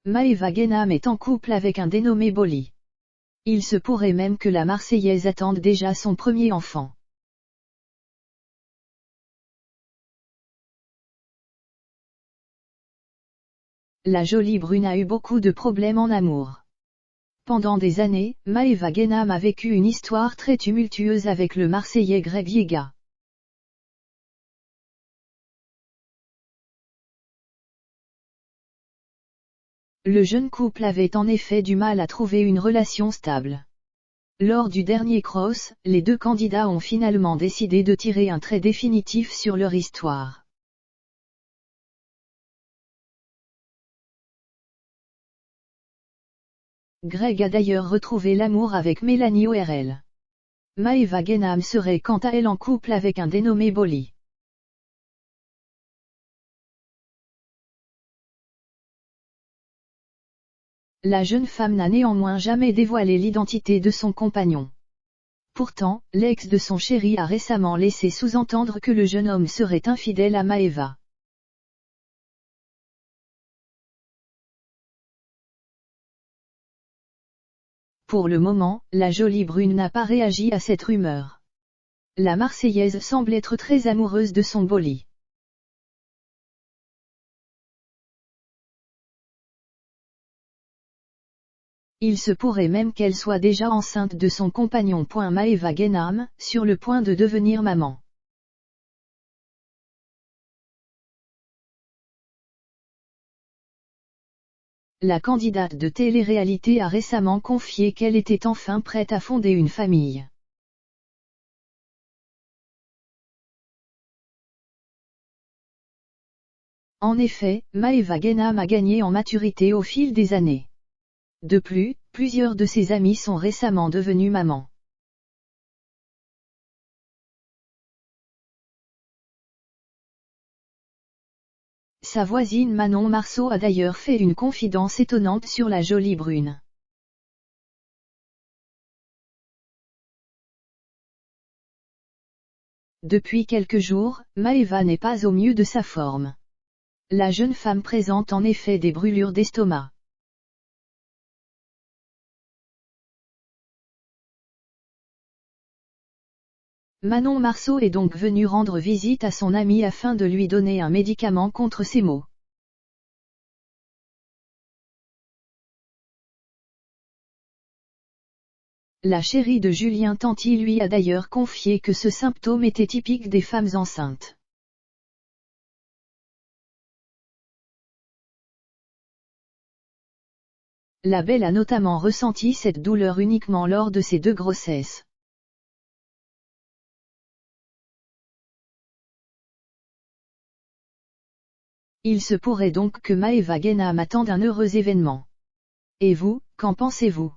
Maëva Guénam est en couple avec un dénommé Bolli. Il se pourrait même que la Marseillaise attende déjà son premier enfant. La jolie brune a eu beaucoup de problèmes en amour. Pendant des années, Maëva Guénam a vécu une histoire très tumultueuse avec le Marseillais Greg Yega. Le jeune couple avait en effet du mal à trouver une relation stable. Lors du dernier cross, les deux candidats ont finalement décidé de tirer un trait définitif sur leur histoire. Greg a d'ailleurs retrouvé l'amour avec Mélanie ORL. Maëva Guénam serait quant à elle en couple avec un dénommé Bolli. La jeune femme n'a néanmoins jamais dévoilé l'identité de son compagnon. Pourtant, l'ex de son chéri a récemment laissé sous-entendre que le jeune homme serait infidèle à Maëva. Pour le moment, la jolie brune n'a pas réagi à cette rumeur. La Marseillaise semble être très amoureuse de son Bolli. Il se pourrait même qu'elle soit déjà enceinte de son compagnon. Maëva Guénam, sur le point de devenir maman. La candidate de télé-réalité a récemment confié qu'elle était enfin prête à fonder une famille. En effet, Maëva Guénam a gagné en maturité au fil des années. De plus, plusieurs de ses amies sont récemment devenues mamans. Sa voisine Manon Marceau a d'ailleurs fait une confidence étonnante sur la jolie brune. Depuis quelques jours, Maëva n'est pas au mieux de sa forme. La jeune femme présente en effet des brûlures d'estomac. Manon Marceau est donc venue rendre visite à son amie afin de lui donner un médicament contre ces maux. La chérie de Julien Tanti lui a d'ailleurs confié que ce symptôme était typique des femmes enceintes. La belle a notamment ressenti cette douleur uniquement lors de ses 2 grossesses. Il se pourrait donc que Maëva Guénam attende un heureux événement. Et vous, qu'en pensez-vous ?